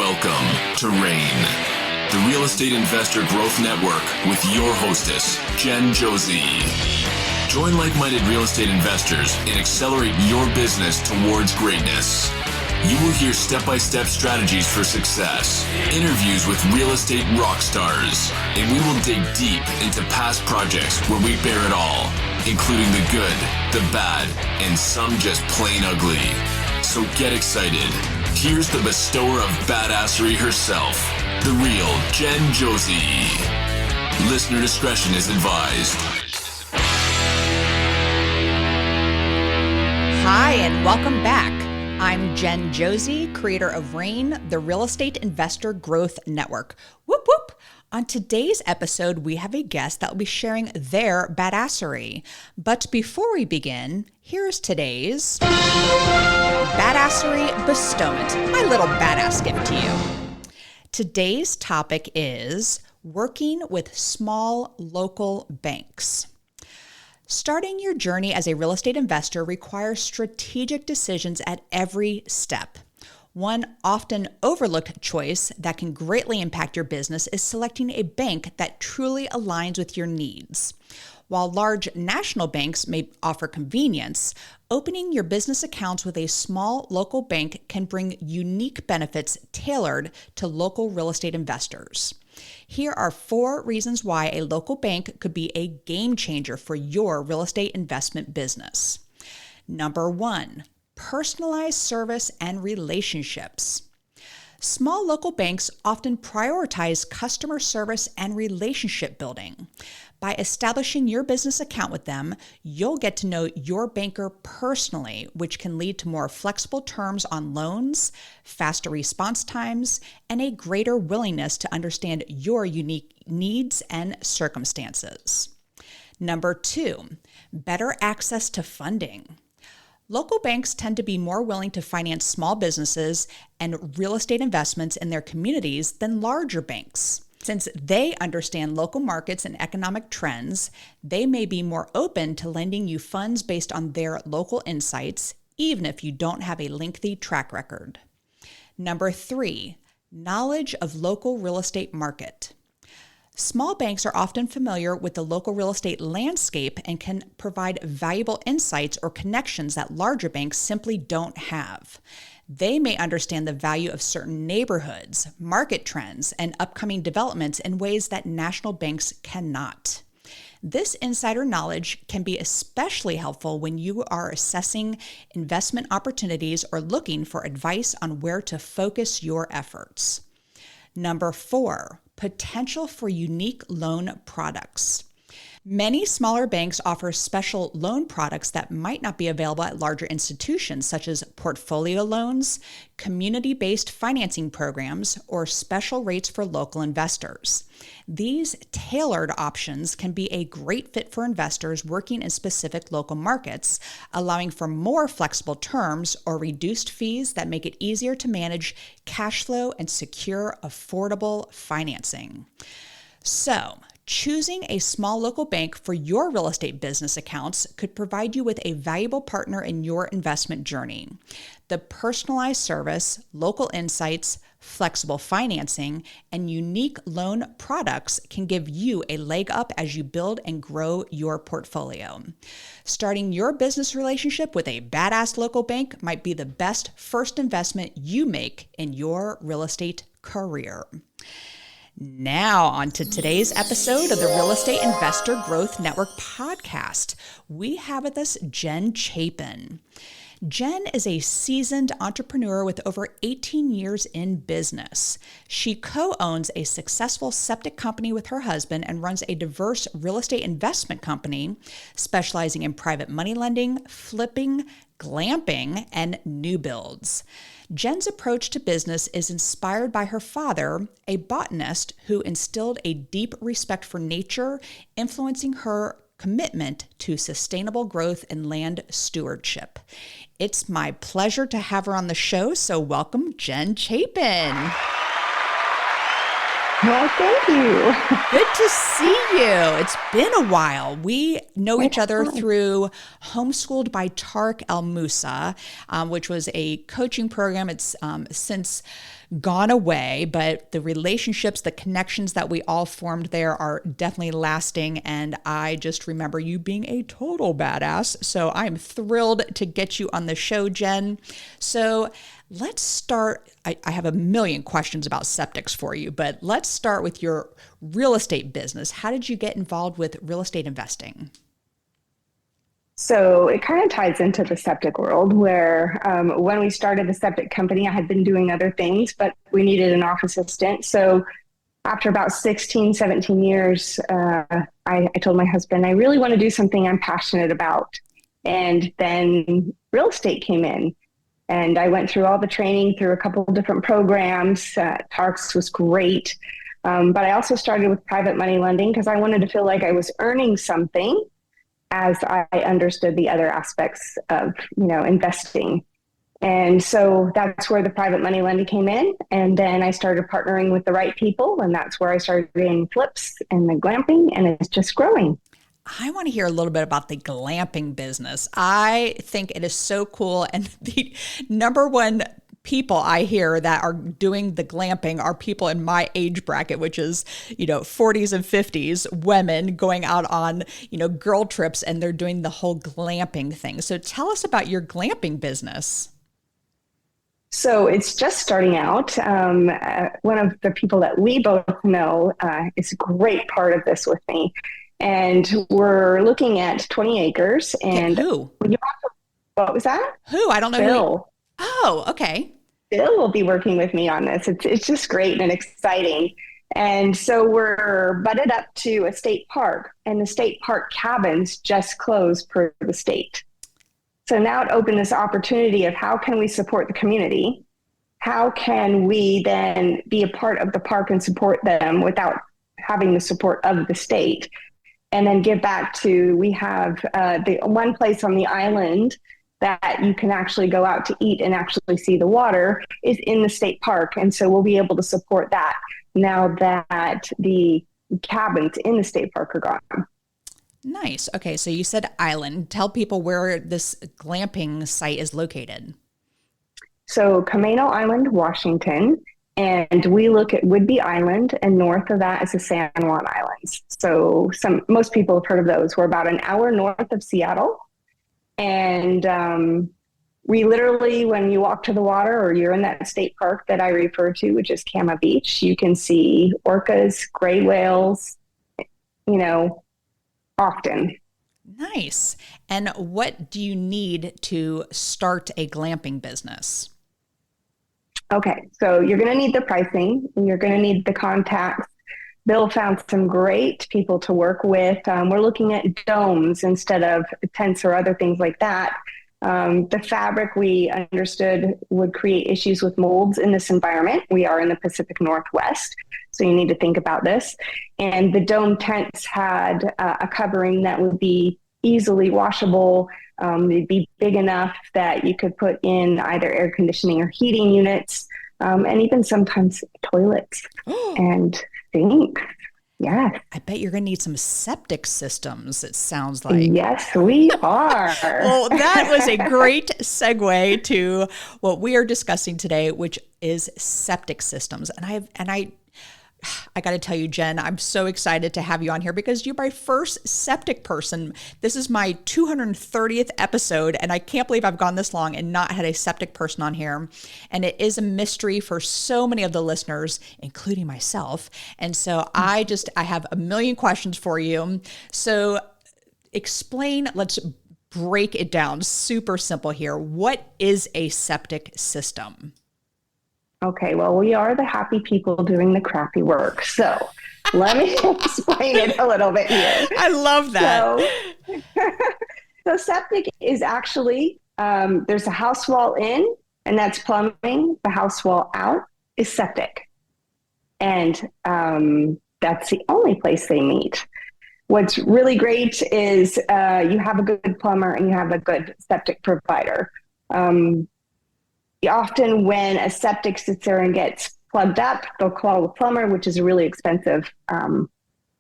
Welcome to RAIN, the Real Estate Investor Growth Network with your hostess, Jen Chapin. Join like-minded real estate investors and accelerate your business towards greatness. You will hear step-by-step strategies for success, interviews with real estate rock stars, and we will dig deep into past projects where we bear it all, including the good, the bad, and some just plain ugly. So get excited. Here's the bestower of badassery herself, the real Jen Chapin. Listener discretion is advised. Hi, and welcome back. I'm Jen Chapin, creator of RAIN, the Real Estate Investor Growth Network. Whoop, whoop. On today's episode, we have a guest that will be sharing their badassery. But before we begin, here's today's badassery bestowment, my little badass gift to you. Today's topic is working with small local banks. Starting your journey as a real estate investor requires strategic decisions at every step. One often overlooked choice that can greatly impact your business is selecting a bank that truly aligns with your needs. While large national banks may offer convenience, opening your business accounts with a small local bank can bring unique benefits tailored to local real estate investors. Here are 4 reasons why a local bank could be a game changer for your real estate investment business. Number 1, personalized service and relationships. Small local banks often prioritize customer service and relationship building. By establishing your business account with them, you'll get to know your banker personally, which can lead to more flexible terms on loans, faster response times, and a greater willingness to understand your unique needs and circumstances. Number 2, better access to funding. Local banks tend to be more willing to finance small businesses and real estate investments in their communities than larger banks. Since they understand local markets and economic trends, they may be more open to lending you funds based on their local insights, even if you don't have a lengthy track record. Number 3, knowledge of local real estate market. Small banks are often familiar with the local real estate landscape and can provide valuable insights or connections that larger banks simply don't have. They may understand the value of certain neighborhoods, market trends, and upcoming developments in ways that national banks cannot. This insider knowledge can be especially helpful when you are assessing investment opportunities or looking for advice on where to focus your efforts. Number 4, potential for unique loan products. Many smaller banks offer special loan products that might not be available at larger institutions, such as portfolio loans, community-based financing programs, or special rates for local investors. These tailored options can be a great fit for investors working in specific local markets, allowing for more flexible terms or reduced fees that make it easier to manage cash flow and secure affordable financing. So, choosing a small local bank for your real estate business accounts could provide you with a valuable partner in your investment journey. The personalized service, local insights, flexible financing, and unique loan products can give you a leg up as you build and grow your portfolio. Starting your business relationship with a badass local bank might be the best first investment you make in your real estate career. Now, on to today's episode of the Real Estate Investor Growth Network podcast. We have with us Jen Chapin. Jen is a seasoned entrepreneur with over 18 years in business. She co-owns a successful septic company with her husband and runs a diverse real estate investment company specializing in private money lending, flipping, glamping, and new builds. Jen's approach to business is inspired by her father, a botanist who instilled a deep respect for nature, influencing her commitment to sustainable growth and land stewardship. It's my pleasure to have her on the show, so welcome, Jen Chapin. Well, thank you. Good to see you. It's been a while. We know each other through Homeschooled by Tarek El Moussa, which was a coaching program. It's since gone away, but the relationships, the connections that we all formed there are definitely lasting. And I just remember you being a total badass. So I'm thrilled to get you on the show, Jen. So let's start. I have a million questions about septics for you, but let's start with your real estate business. How did you get involved with real estate investing? So it kind of ties into the septic world where when we started the septic company, I had been doing other things, but we needed an office assistant. So after about 16, 17 years, I told my husband, I really want to do something I'm passionate about. And then real estate came in. And I went through all the training through a couple of different programs. Tarks was great. But I also started with private money lending because I wanted to feel like I was earning something as I understood the other aspects of, investing. And so that's where the private money lending came in. And then I started partnering with the right people. And that's where I started doing flips and the glamping, and it's just growing. I want to hear a little bit about the glamping business. I think it is so cool. And the number one people I hear that are doing the glamping are people in my age bracket, which is, 40s and 50s, women going out on, girl trips, and they're doing the whole glamping thing. So tell us about your glamping business. So it's just starting out. One of the people that we both know is a great part of this with me. And we're looking at 20 acres. And who? What was that? Who? I don't know. Bill. Oh, okay. Bill will be working with me on this. It's just great and exciting. And so we're butted up to a state park, and the state park cabins just closed per the state. So now it opened this opportunity of how can we support the community? How can we then be a part of the park and support them without having the support of the state? And then give back to, we have the one place on the island that you can actually go out to eat and actually see the water is in the state park. And so we'll be able to support that now that the cabins in the state park are gone. Nice. Okay, so you said island. Tell people where this glamping site is located. So Camano Island, Washington. And we look at Whidbey Island, and north of that is the San Juan Islands. So most people have heard of those. We're about an hour north of Seattle. And we literally, when you walk to the water or you're in that state park that I refer to, which is Kama Beach, you can see orcas, gray whales, often. Nice. And what do you need to start a glamping business? Okay, so you're going to need the pricing, and you're going to need the contacts. Bill found some great people to work with. We're looking at domes instead of tents or other things like that. The fabric we understood would create issues with molds in this environment. We are in the Pacific Northwest, so you need to think about this. And the dome tents had a covering that would be easily washable. They'd be big enough that you could put in either air conditioning or heating units, and even sometimes toilets and sinks. Yes. I bet you're going to need some septic systems, it sounds like. Yes, we are. Well, that was a great segue to what we are discussing today, which is septic systems. And I got to tell you, Jen, I'm so excited to have you on here because you're my first septic person. This is my 230th episode, and I can't believe I've gone this long and not had a septic person on here. And it is a mystery for so many of the listeners, including myself. And so I have a million questions for you. So let's break it down super simple here. What is a septic system? Okay, well, we are the happy people doing the crappy work. So let me explain it a little bit here. I love that. So septic is actually, there's a house wall in, and that's plumbing. The house wall out is septic. And that's the only place they meet. What's really great is you have a good plumber and you have a good septic provider. Often when a septic sits there and gets plugged up, they'll call the plumber, which is a really expensive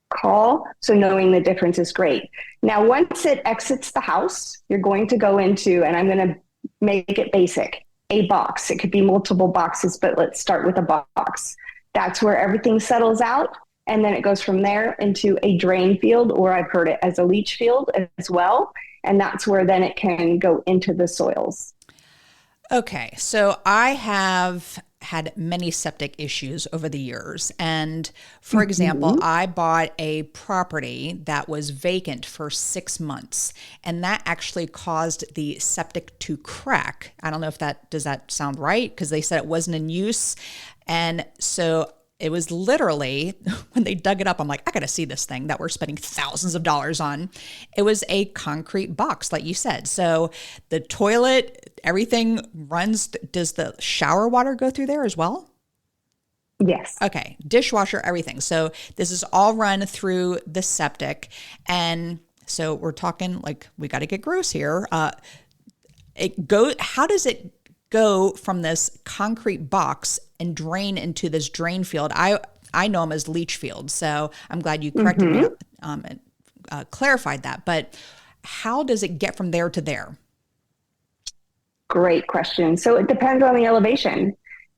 call. So knowing the difference is great. Now, once it exits the house, you're going to go into, and I'm going to make it basic, a box. It could be multiple boxes, but let's start with a box. That's where everything settles out. And then it goes from there into a drain field, or I've heard it as a leach field as well. And that's where then it can go into the soils. Okay, so I have had many septic issues over the years. And for example, I bought a property that was vacant for 6 months, and that actually caused the septic to crack. I don't know if does that sound right? Because they said it wasn't in use. And so it was literally, when they dug it up, I'm like, I got to see this thing that we're spending thousands of dollars on. It was a concrete box, like you said. So the toilet, everything runs. Does the shower water go through there as well? Yes. Okay. Dishwasher, everything. So this is all run through the septic. And so we're talking like, we got to get gross here. How does it go from this concrete box and drain into this drain field? I know them as leach fields, so I'm glad you corrected me and clarified that. But how does it get from there to there? Great question. So it depends on the elevation.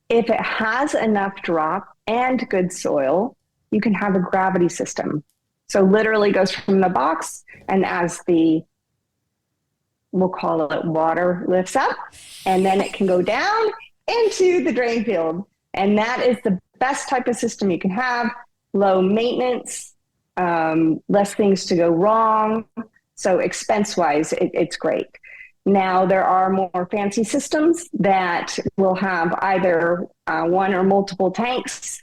If it has enough drop and good soil, you can have a gravity system. So literally goes from the box, and as we'll call it water lifts up, and then it can go down into the drain field. And that is the best type of system you can have. Low maintenance, less things to go wrong. So expense-wise, it's great. Now, there are more fancy systems that will have either one or multiple tanks,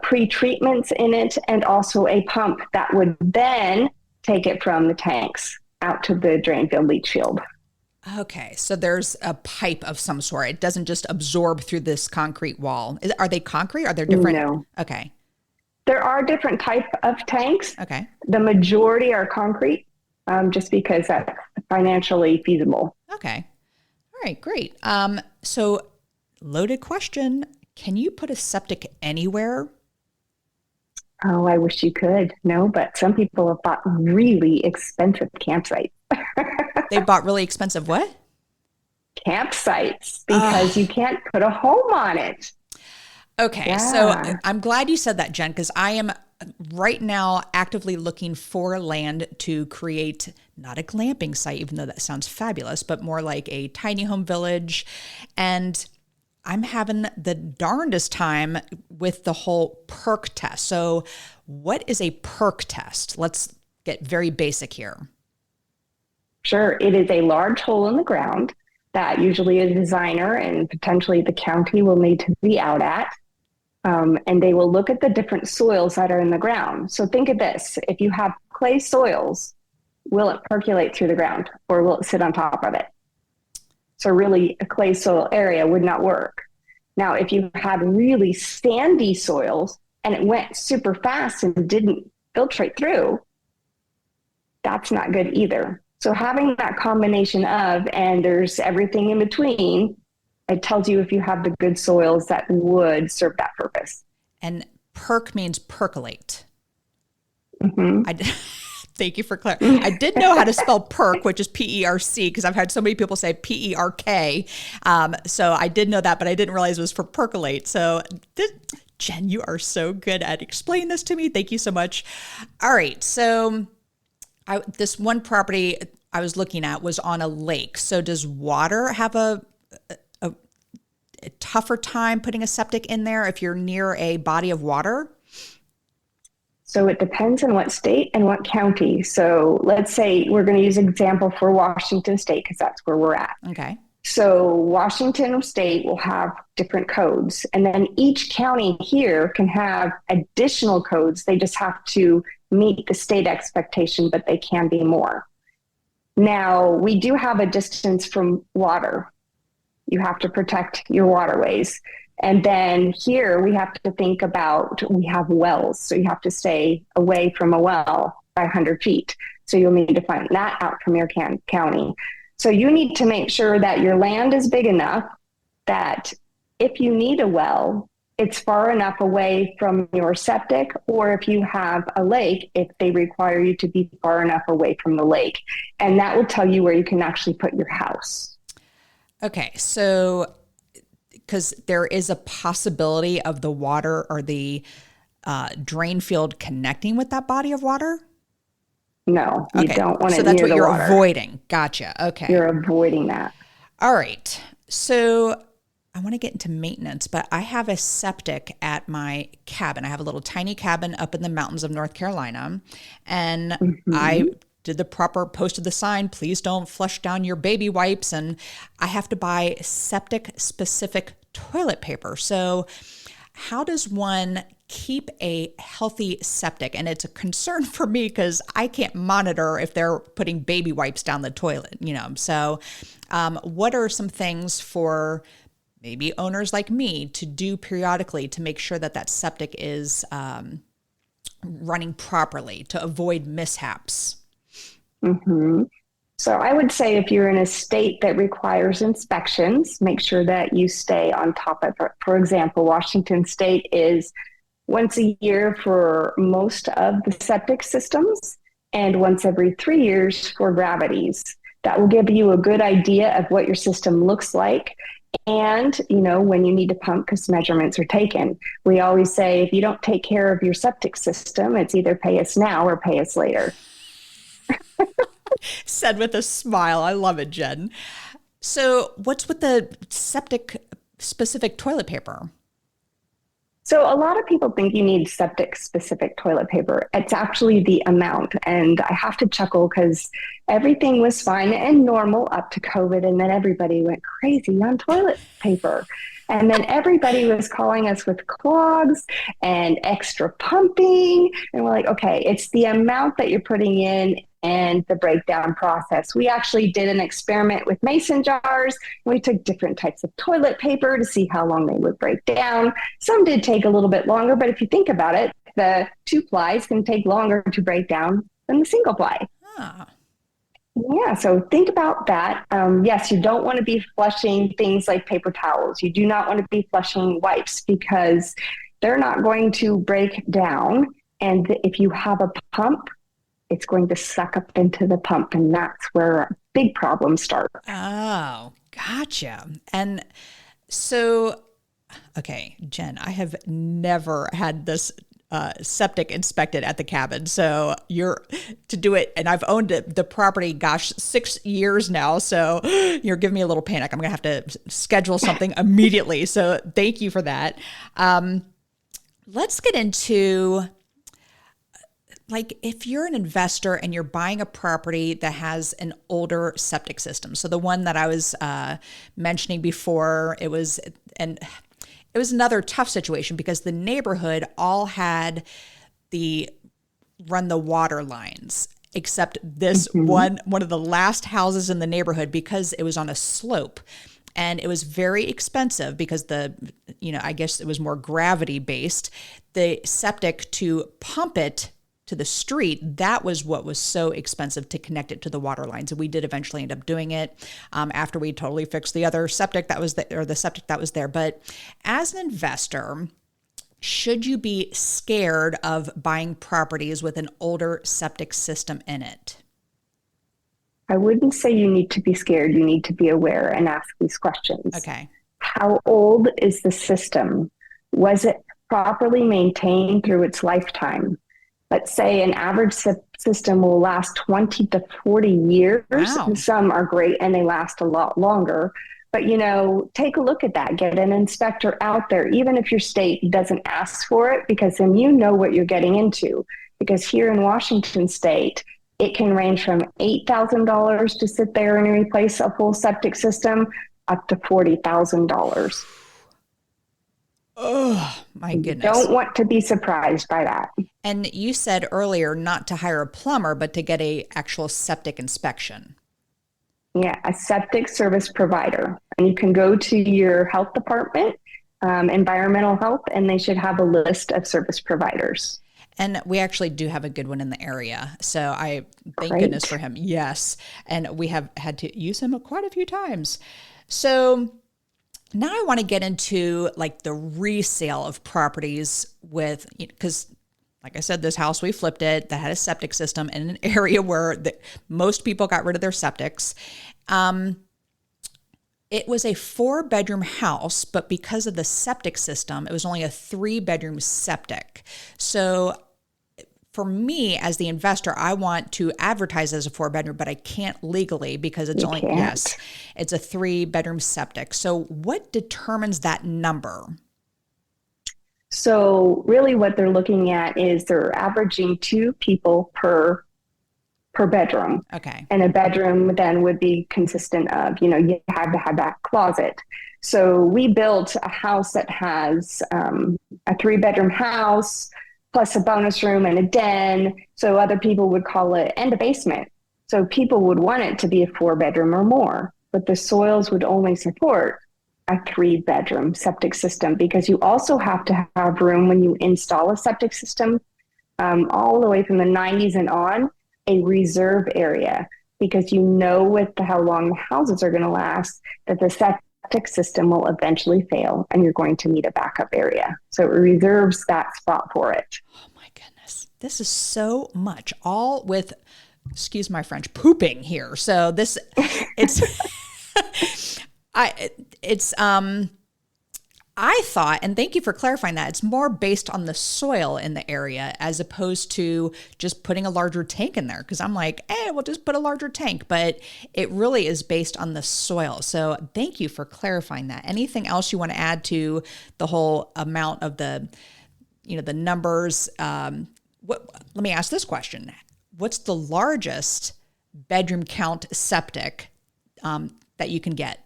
pre-treatments in it, and also a pump that would then take it from the tanks out to the drain field, leach field. Okay, so there's a pipe of some sort. It doesn't just absorb through this concrete wall. Are they concrete? Are there different? No. Okay. There are different type of tanks. Okay. The majority are concrete, just because that's financially feasible. Okay. All right, great. So loaded question. Can you put a septic anywhere? Oh, I wish you could. No, but some people have bought really expensive campsites. They bought really expensive what? Campsites, because you can't put a home on it. Okay, yeah. So I'm glad you said that, Jen, because I am right now actively looking for land to create not a glamping site, even though that sounds fabulous, but more like a tiny home village. And I'm having the darndest time with the whole perc test. So what is a perc test? Let's get very basic here. Sure. It is a large hole in the ground that usually a designer and potentially the county will need to be out at. And they will look at the different soils that are in the ground. So think of this. If you have clay soils, will it percolate through the ground, or will it sit on top of it? So really a clay soil area would not work. Now, if you had really sandy soils and it went super fast and didn't filtrate through, that's not good either. So having that combination of, and there's everything in between, it tells you if you have the good soils that would serve that purpose. And perc means percolate. Mm-hmm. Thank you for clarifying. I did know how to spell perc, which is P-E-R-C, because I've had so many people say P-E-R-K. So I did know that, but I didn't realize it was for percolate. So Jen, you are so good at explaining this to me. Thank you so much. All right. So this one property I was looking at was on a lake. So does water have a tougher time putting a septic in there if you're near a body of water? So it depends on what state and what county. So let's say we're going to use an example for Washington State, because that's where we're at. Okay. So Washington State will have different codes. And then each county here can have additional codes. They just have to meet the state expectation, but they can be more. Now, we do have a distance from water. You have to protect your waterways. And then here we have to think about, we have wells. So you have to stay away from a well by 100 feet. So you'll need to find that out from your county. So you need to make sure that your land is big enough that if you need a well, it's far enough away from your septic, or if you have a lake, if they require you to be far enough away from the lake. And that will tell you where you can actually put your house. Okay, so because there is a possibility of the water or the drain field connecting with that body of water? No, you don't want so it that's near what the you're water. avoiding. Gotcha. Okay. You're avoiding that. All right. So I want to get into maintenance, but I have a septic at my cabin. I have a little tiny cabin up in the mountains of North Carolina, and I did the proper, posted the sign, please don't flush down your baby wipes, and I have to buy septic-specific toilet paper. So how does one keep a healthy septic? And it's a concern for me because I can't monitor if they're putting baby wipes down the toilet, So what are some things for maybe owners like me to do periodically to make sure that that septic is running properly to avoid mishaps? So I would say if you're in a state that requires inspections, make sure that you stay on top of it. For example, Washington State is once a year for most of the septic systems and once every 3 years for gravities. That will give you a good idea of what your system looks like and, when you need to pump because measurements are taken. We always say if you don't take care of your septic system, it's either pay us now or pay us later. Said with a smile. I love it, Jen. So what's with the septic-specific toilet paper? So a lot of people think you need septic-specific toilet paper. It's actually the amount. And I have to chuckle because everything was fine and normal up to COVID. And then everybody went crazy on toilet paper. And then everybody was calling us with clogs and extra pumping. And we're like, okay, it's the amount that you're putting in and the breakdown process. We actually did an experiment with mason jars. We took different types of toilet paper to see how long they would break down. Some did take a little bit longer, but if you think about it, the 2-plies can take longer to break down than the single ply. Yeah, so think about that. Yes, you don't want to be flushing things like paper towels. You do not want to be flushing wipes because they're not going to break down. And if you have a pump, it's going to suck up into the pump, and that's where big problems start. Oh, gotcha. And so, okay, Jen, I have never had this septic inspected at the cabin. So you're to do it, and I've owned the property, 6 years now. So you're giving me a little panic. I'm going to have to schedule something immediately. So thank you for that. Let's get into, like, if you're an investor and you're buying a property that has an older septic system. So the one that I was mentioning before, it was another tough situation because the neighborhood all had run the water lines, except this one of the last houses in the neighborhood, because it was on a slope. And it was very expensive because I guess it was more gravity based. The septic, to pump it to the street, that was what was so expensive to connect it to the water lines. And we did eventually end up doing it after we totally fixed the other septic that was there, or the septic that was there. But as an investor, should you be scared of buying properties with an older septic system in it? I wouldn't say you need to be scared. You need to be aware and ask these questions. Okay. How old is the system? Was it properly maintained through its lifetime? Let's say an average system will last 20 to 40 years. Wow. Some are great and they last a lot longer. But, take a look at that. Get an inspector out there, even if your state doesn't ask for it, because then you know what you're getting into. Because here in Washington State, it can range from $8,000 to sit there and replace a full septic system up to $40,000. Oh, my goodness. Don't want to be surprised by that. And you said earlier not to hire a plumber, but to get a actual septic inspection. Yeah, a septic service provider. And you can go to your health department, environmental health, and they should have a list of service providers. And we actually do have a good one in the area. So I thank Great. goodness for him. Yes. And we have had to use him quite a few times. So now I want to get into like the resale of properties because like I said, this house, we flipped it, that had a septic system in an area where most people got rid of their septics. It was a 4-bedroom house, but because of the septic system, it was only a 3-bedroom septic. So for me as the investor, I want to advertise as a 4-bedroom, but I can't legally because it's it's a 3-bedroom septic. So what determines that number? So really what they're looking at is they're averaging 2 people per bedroom. Okay. And a bedroom then would be consistent of, you have to have that closet. So we built a house that has a 3-bedroom house plus a bonus room and a den. So other people would call it, and a basement. So people would want it to be a 4-bedroom or more, but the soils would only support a 3-bedroom septic system, because you also have to have room when you install a septic system, all the way from the 90s and on, a reserve area, because with how long the houses are going to last, that the septic system will eventually fail and you're going to need a backup area. So it reserves that spot for it. Oh my goodness. This is so much, all with, excuse my French, pooping here. So I thought, and thank you for clarifying that, it's more based on the soil in the area as opposed to just putting a larger tank in there. Because I'm like, we'll just put a larger tank. But it really is based on the soil. So thank you for clarifying that. Anything else you want to add to the whole amount of the numbers? Let me ask this question. What's the largest bedroom count septic that you can get?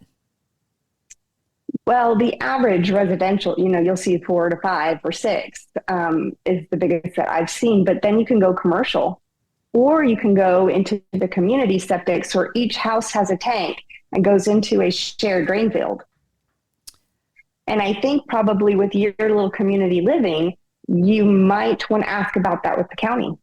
Well, the average residential, you'll see 4 to 5 or 6 is the biggest that I've seen. But then you can go commercial, or you can go into the community septics where each house has a tank and goes into a shared drain field. And I think probably with your little community living, you might want to ask about that with the county.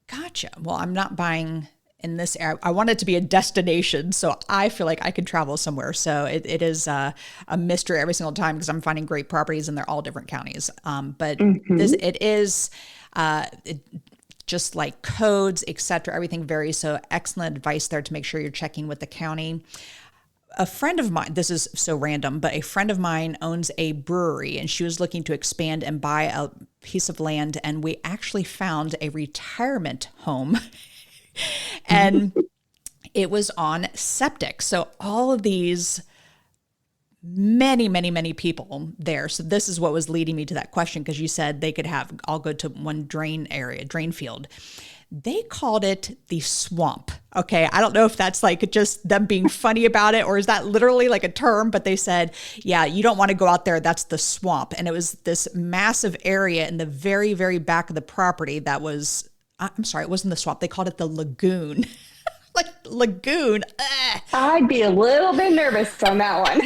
Gotcha. Well, I'm not buying in this area. I want it to be a destination, so I feel like I could travel somewhere. So it is a mystery every single time, because I'm finding great properties and they're all different counties. But it is just like codes, etc. Everything varies. So excellent advice there to make sure you're checking with the county. A friend of mine, this is so random, but a friend of mine owns a brewery, and she was looking to expand and buy a piece of land, and we actually found a retirement home. And it was on septic. So all of these many people there. So this is what was leading me to that question, because you said they could all go to one drain field. They called it the swamp. Okay. I don't know if that's like just them being funny about it, or is that literally like a term, but they said, yeah, you don't want to go out there. That's the swamp. And it was this massive area in the very, very back of the property that was, I'm sorry, it wasn't the swamp. They called it the lagoon. Like lagoon. I'd be a little bit nervous on that one.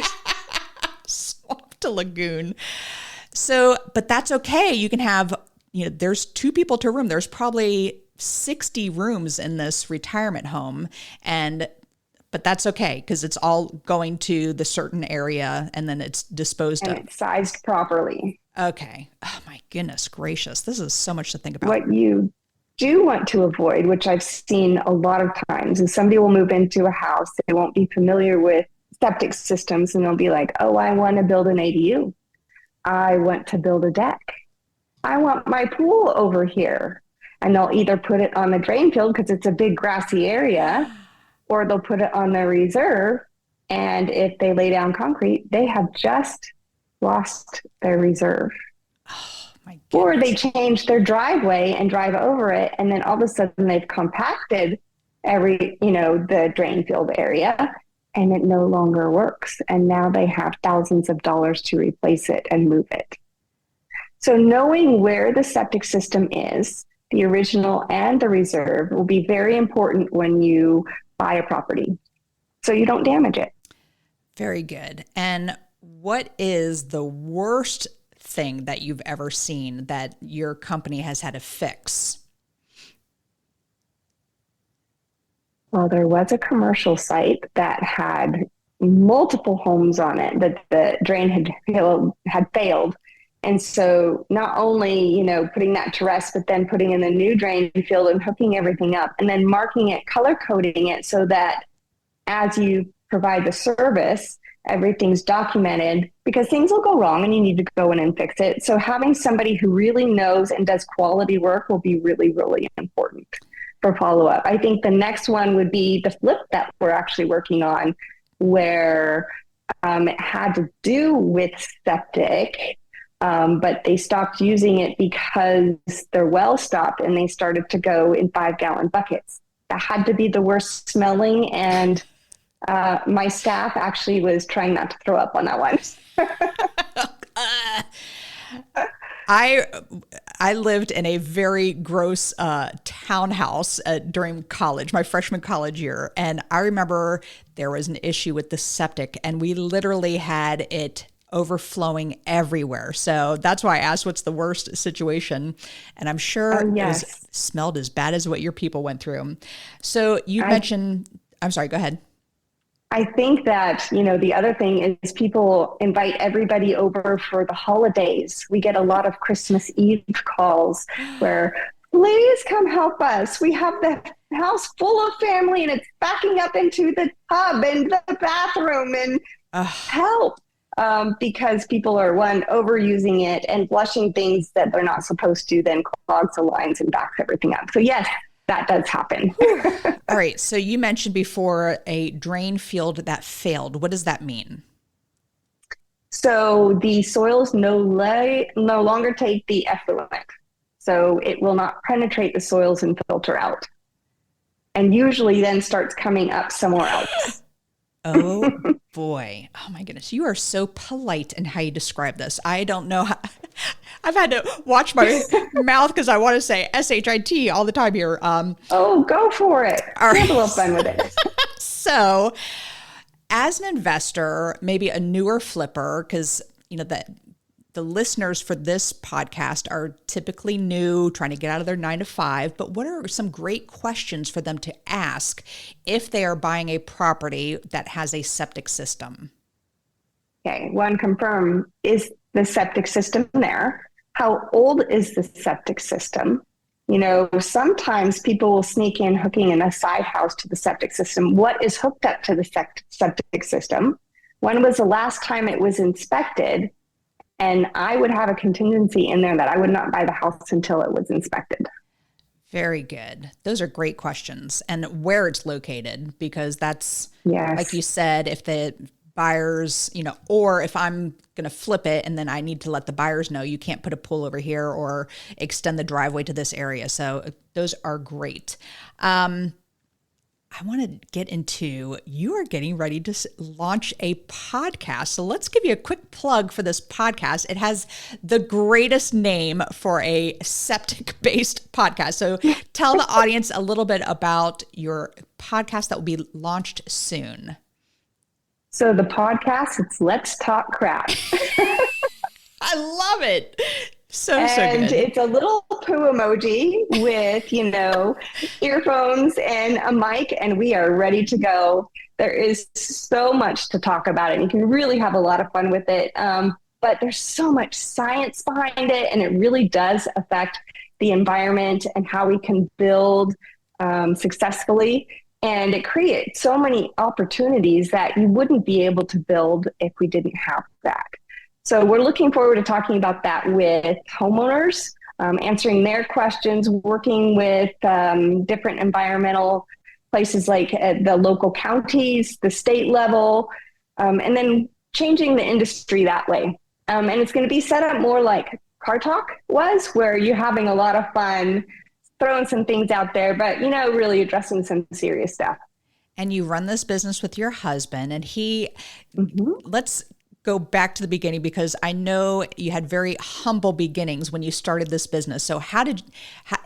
Swamp to lagoon. So, but that's okay. You can have, there's 2 people to a room. There's probably 60 rooms in this retirement home. But that's okay, because it's all going to the certain area and then it's disposed of. It's sized properly. Okay. Oh my goodness gracious. This is so much to think about. What you do want to avoid, which I've seen a lot of times, is somebody will move into a house. They won't be familiar with septic systems, and they'll be like, oh, I want to build an ADU. I want to build a deck. I want my pool over here. And they'll either put it on the drain field because it's a big grassy area, or they'll put it on the reserve. And if they lay down concrete, they have just lost their reserve. Or they change their driveway and drive over it, and then all of a sudden they've compacted the drain field area, and it no longer works. And now they have thousands of dollars to replace it and move it. So knowing where the septic system is, the original and the reserve, will be very important when you buy a property, so you don't damage it. Very good. And what is the worst thing that you've ever seen that your company has had to fix? Well, there was a commercial site that had multiple homes on it that the drain had failed. And so not only, putting that to rest, but then putting in a new drain field and hooking everything up, and then marking it, color coding it, so that as you provide the service, everything's documented, because things will go wrong and you need to go in and fix it. So having somebody who really knows and does quality work will be really, really important for follow-up. I think the next one would be the flip that we're actually working on, where it had to do with septic, but they stopped using it because their well stopped and they started to go in 5-gallon buckets. That had to be the worst smelling, and my staff actually was trying not to throw up on that one. I lived in a very gross townhouse during college, my freshman college year. And I remember there was an issue with the septic, and we literally had it overflowing everywhere. So that's why I asked what's the worst situation. And I'm sure it smelled as bad as what your people went through. So you mentioned, I'm sorry, go ahead. I think that, the other thing is people invite everybody over for the holidays. We get a lot of Christmas Eve calls where, please come help us. We have the house full of family and it's backing up into the tub and the bathroom, and help. Because people are, overusing it and flushing things that they're not supposed to, then clogs the lines and backs everything up. So yes, that does happen. All right. So you mentioned before a drain field that failed. What does that mean? So the soils no longer take the effluent. So it will not penetrate the soils and filter out. And usually then starts coming up somewhere else. Oh boy. Oh my goodness. You are so polite in how you describe this. I don't know how, I've had to watch my mouth because I want to say SHIT all the time here. Go for it. All right. Have a little fun with it. So as an investor, maybe a newer flipper, because the listeners for this podcast are typically new, trying to get out of their 9 to 5, but what are some great questions for them to ask if they are buying a property that has a septic system? Okay, one, confirm, is the septic system there? How old is the septic system? Sometimes people will sneak in hooking in a side house to the septic system. What is hooked up to the septic system? When was the last time it was inspected? And I would have a contingency in there that I would not buy the house until it was inspected. Very good. Those are great questions. And where it's located, because that's, like you said, if the buyers, or if I'm going to flip it and then I need to let the buyers know you can't put a pool over here or extend the driveway to this area. So those are great. I want to get into, you are getting ready to launch a podcast. So let's give you a quick plug for this podcast. It has the greatest name for a septic-based podcast. So tell the audience a little bit about your podcast that will be launched soon. So the podcast, it's Let's Talk Crap. I love it. So good. And it's a little poo emoji with, earphones and a mic, and we are ready to go. There is so much to talk about it. You can really have a lot of fun with it. But there's so much science behind it, and it really does affect the environment and how we can build successfully. And it creates so many opportunities that you wouldn't be able to build if we didn't have that. So we're looking forward to talking about that with homeowners, answering their questions, working with different environmental places like the local counties, the state level, and then changing the industry that way. And it's going to be set up more like Car Talk was, where you're having a lot of fun, throwing some things out there, but, really addressing some serious stuff. And you run this business with your husband, and let's go back to the beginning, because I know you had very humble beginnings when you started this business. So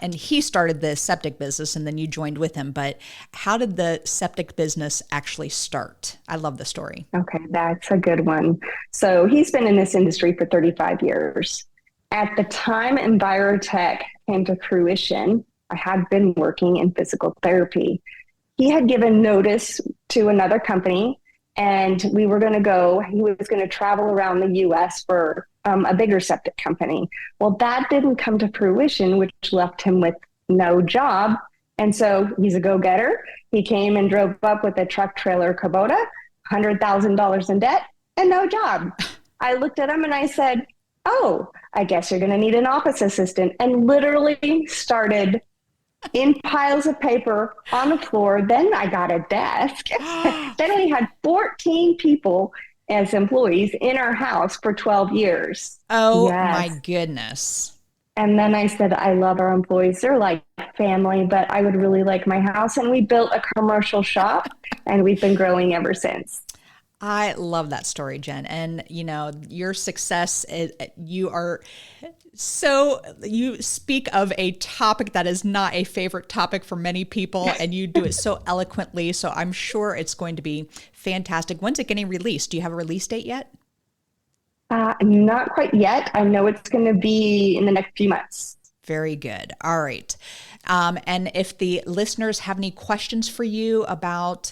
and he started the septic business and then you joined with him, but how did the septic business actually start? I love the story. Okay, that's a good one. So he's been in this industry for 35 years. At the time Envirotech came to fruition, I had been working in physical therapy. He had given notice to another company, and he was going to travel around the U.S. for a bigger septic company. Well, that didn't come to fruition, which left him with no job. And so he's a go-getter. He came and drove up with a truck trailer Kubota, $100,000 in debt and no job. I looked at him and I said, oh, I guess you're going to need an office assistant, and literally started in piles of paper on the floor. Then I got a desk. Then we had 14 people as employees in our house for 12 years. Oh, yes. My goodness. And then I said, I love our employees. They're like family, but I would really like my house. And we built a commercial shop, and we've been growing ever since. I love that story, Jen. And, your success, you speak of a topic that is not a favorite topic for many people, and you do it so eloquently. So I'm sure it's going to be fantastic. When's it getting released? Do you have a release date yet? Not quite yet. I know it's going to be in the next few months. Very good. All right. And if the listeners have any questions for you about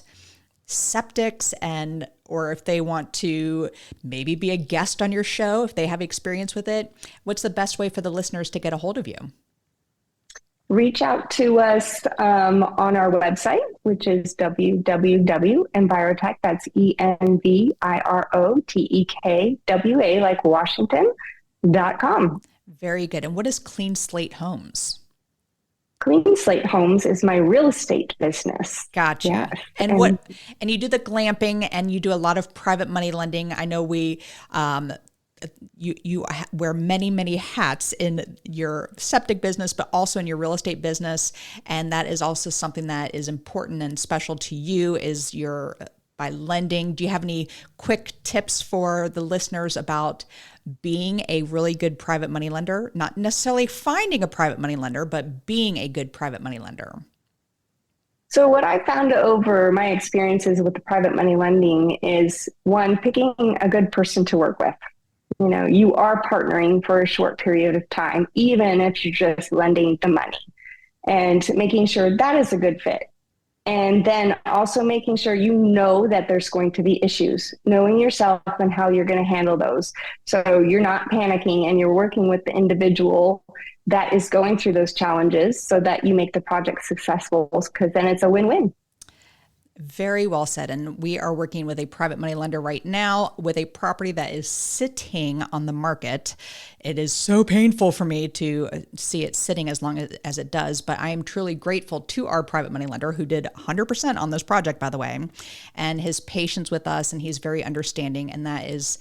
septics, or if they want to maybe be a guest on your show, if they have experience with it, what's the best way for the listeners to get a hold of you? Reach out to us on our website, which is www.envirotech, that's ENVIROTEKWA, like Washington.com. Very good. And what is Clean Slate Homes? Clean Slate Homes is my real estate business. Gotcha. Yes. And you do the glamping, and you do a lot of private money lending. I know you wear many, many hats in your septic business, but also in your real estate business. And that is also something that is important and special to you, is by lending. Do you have any quick tips for the listeners about being a really good private money lender? Not necessarily finding a private money lender, but being a good private money lender. So what I found over my experiences with the private money lending is, one, picking a good person to work with. You are partnering for a short period of time, even if you're just lending the money, and making sure that is a good fit. And then also making sure that there's going to be issues, knowing yourself and how you're going to handle those. So you're not panicking, and you're working with the individual that is going through those challenges so that you make the project successful, because then it's a win-win. Very well said. And we are working with a private money lender right now with a property that is sitting on the market. It is so painful for me to see it sitting as long as it does, but I am truly grateful to our private money lender, who did 100% on this project, by the way, and his patience with us, and he's very understanding. And that is,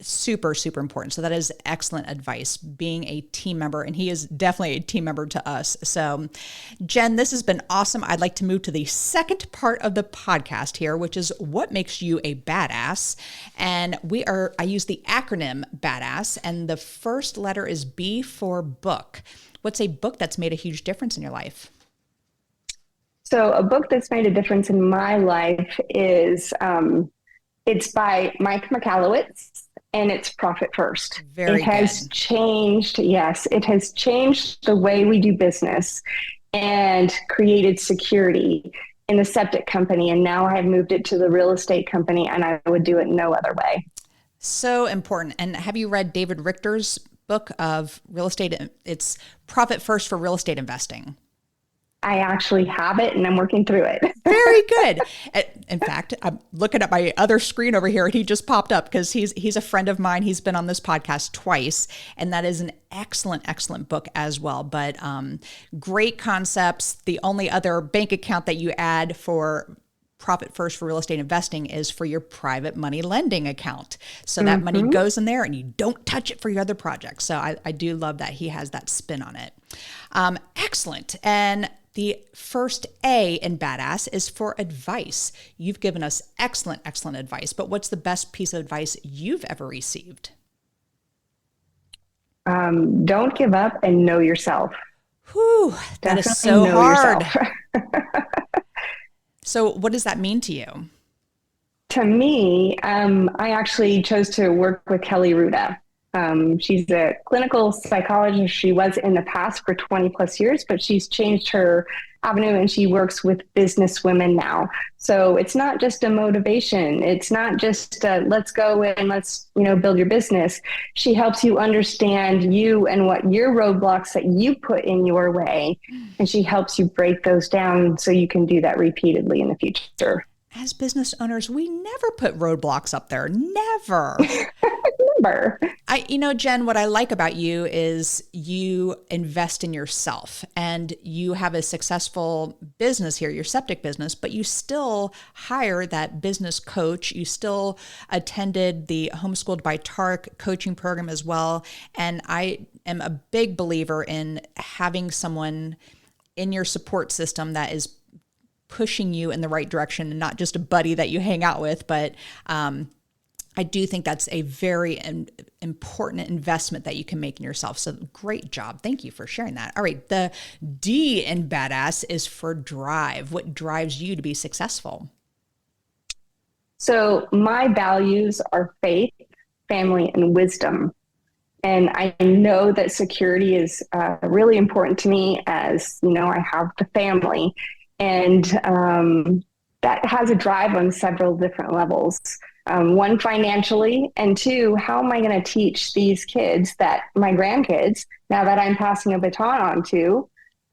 super, super important. So that is excellent advice, being a team member, and he is definitely a team member to us. So Jen, this has been awesome. I'd like to move to the second part of the podcast here, which is what makes you a badass. And I use the acronym BADASS, and the first letter is B for book. What's a book that's made a huge difference in your life? So a book that's made a difference in my life is, it's by Mike Michalowicz, and it's Profit First. It has changed the way we do business and created security in the septic company. And now I have moved it to the real estate company, and I would do it no other way. So important. And have you read David Richter's book of real estate? It's Profit First for Real Estate Investing. I actually have it, and I'm working through it. Very good. In fact, I'm looking at my other screen over here, and he just popped up because he's a friend of mine. He's been on this podcast twice, and that is an excellent book as well. But great concepts. The only other bank account that you add for Profit First for Real Estate Investing is for your private money lending account. So that money goes in there, and you don't touch it for your other projects. So I do love that he has that spin on it. Excellent. And the first A in Badass is for advice. You've given us excellent advice, but what's the best piece of advice you've ever received? Don't give up and know yourself. Whew, that is so hard. So what does that mean to you? To me, I actually chose to work with Kelly Ruda. She's a clinical psychologist. She was in the past for 20 plus years, but she's changed her avenue, and she works with business women now. So it's not just a motivation. It's not just let's go and let's, build your business. She helps you understand you and what your roadblocks that you put in your way. And she helps you break those down so you can do that repeatedly in the future. as business owners, we never put roadblocks up there. Never. Never. Jen, what I like about you is you invest in yourself, and you have a successful business here, your septic business, but you still hire that business coach. You still attended the Homeschooled by Tark coaching program as well. And I am a big believer in having someone in your support system that is pushing you in the right direction, and not just a buddy that you hang out with, but I do think that's a very important investment that you can make in yourself. So great job. Thank you for sharing that. All right. The D in badass is for drive. What drives you to be successful? So my values are faith, family, and wisdom. And I know that security is really important to me, as, I have the family. And that has a drive on several different levels. One, financially, and two, how am I going to teach these kids, that my grandkids, now that I'm passing a baton on to,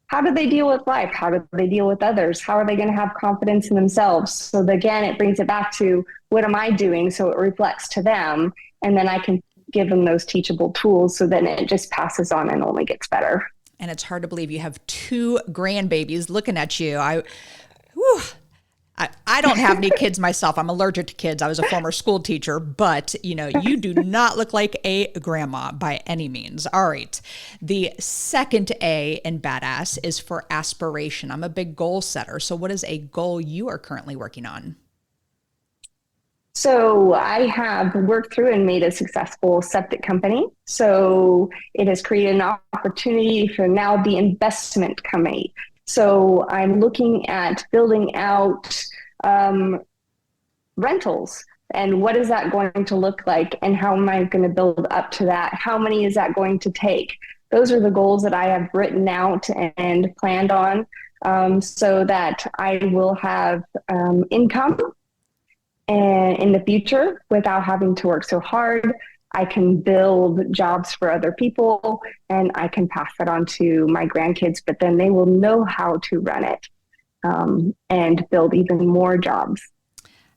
how do they deal with life? How do they deal with others? How are they going to have confidence in themselves? So again, it brings it back to, what am I doing so it reflects to them? And then I can give them those teachable tools, so then it just passes on and only gets better. And it's hard to believe you have 2 grandbabies looking at you. I don't have any kids myself. I'm allergic to kids. I was a former school teacher, but you do not look like a grandma by any means. All right. The second A in badass is for aspiration. I'm a big goal setter. So what is a goal you are currently working on? So I have worked through and made a successful septic company. So it has created an opportunity for now the investment company. So I'm looking at building out rentals, and what is that going to look like, and how am I going to build up to that? How many is that going to take? Those are the goals that I have written out and planned on, so that I will have income and in the future without having to work so hard. I can build jobs for other people, and I can pass that on to my grandkids, but then they will know how to run it and build even more jobs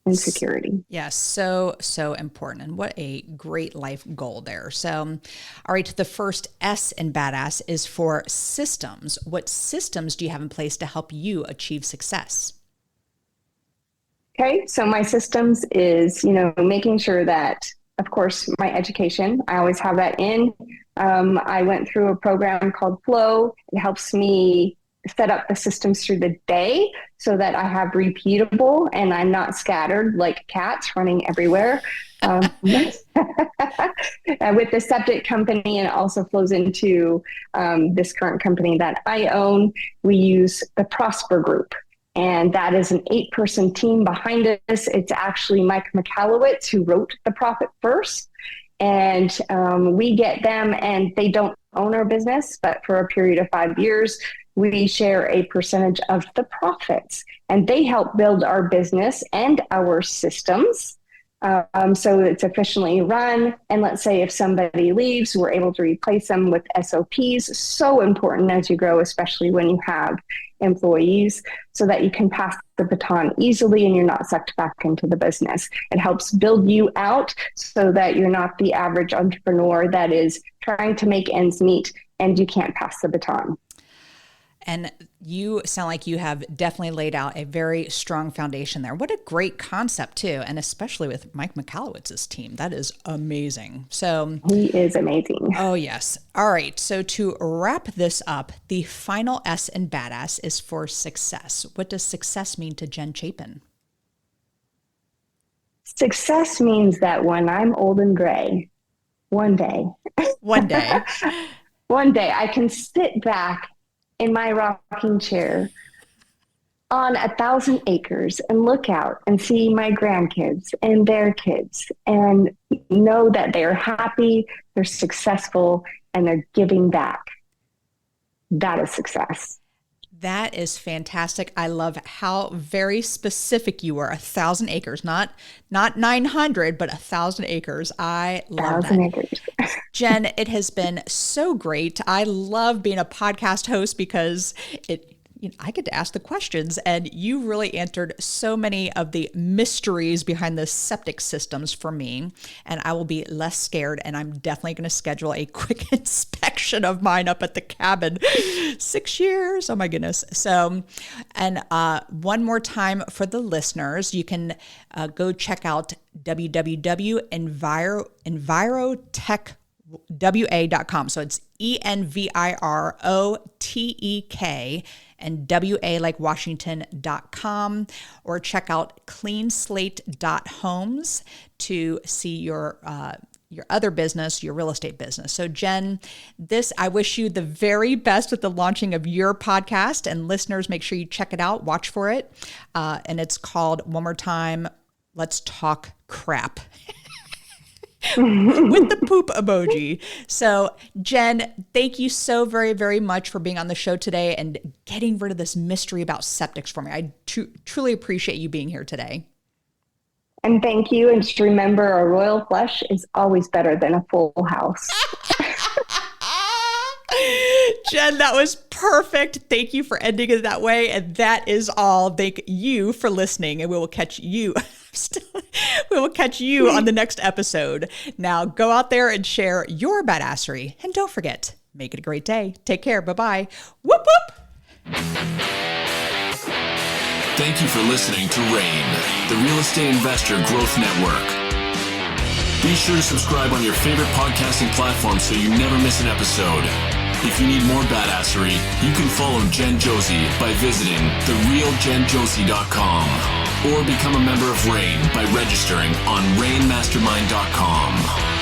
and security. Yes, so important. And what a great life goal there. So, all right, the first S in badass is for systems. What systems do you have in place to help you achieve success? Okay, so my systems is, making sure that, of course, my education, I always have that in. I went through a program called Flow. It helps me set up the systems through the day so that I have repeatable and I'm not scattered like cats running everywhere. With the septic company, and it also flows into this current company that I own, we use the Prosper Group. And that is an 8-person team behind us. It's actually Mike McAllowitz who wrote The Profit First. And we get them, and they don't own our business, but for a period of 5 years, we share a percentage of the profits. And they help build our business and our systems. So it's efficiently run. And let's say if somebody leaves, we're able to replace them with SOPs. So important as you grow, especially when you have employees, so that you can pass the baton easily and you're not sucked back into the business. It helps build you out so that you're not the average entrepreneur that is trying to make ends meet and you can't pass the baton. And you sound like you have definitely laid out a very strong foundation there. What a great concept too. And especially with Mike McAllowitz's team, that is amazing. So he is amazing. Oh yes. All right. So to wrap this up, the final S in badass is for success. What does success mean to Jen Chapin? Success means that when I'm old and gray, one day, one day I can sit back in my rocking chair on 1,000 acres and look out and see my grandkids and their kids and know that they're happy, they're successful, and they're giving back. That is success. That is fantastic. I love how very specific you were. 1,000 acres, not 900, but 1,000 acres. I love 1,000 that. acres. Jen, it has been so great. I love being a podcast host because I get to ask the questions, and you really answered so many of the mysteries behind the septic systems for me, and I will be less scared, and I'm definitely going to schedule a quick inspection of mine up at the cabin. 6 years. Oh my goodness. So, and one more time for the listeners, you can go check out www.envirotech.com. So it's ENVIROTEK and WA like Washington.com, or check out cleanslate.homes to see your other business, your real estate business. So Jen, I wish you the very best with the launching of your podcast, and listeners, make sure you check it out, watch for it. And it's called, one more time, Let's Talk Crap. With the poop emoji. So Jen, thank you so very, very much for being on the show today and getting rid of this mystery about septics for me. I truly appreciate you being here today. And thank you. And just remember, a royal flush is always better than a full house. Jen, that was perfect. Thank you for ending it that way. And that is all. Thank you for listening, and we will catch you. We will catch you on the next episode. Now go out there and share your badassery. And don't forget, make it a great day. Take care. Bye-bye. Whoop, whoop. Thank you for listening to RAIN, the Real Estate Investor Growth Network. Be sure to subscribe on your favorite podcasting platform so you never miss an episode. If you need more badassery, you can follow Jen Josie by visiting therealjenjosie.com or become a member of RAIN by registering on rainmastermind.com.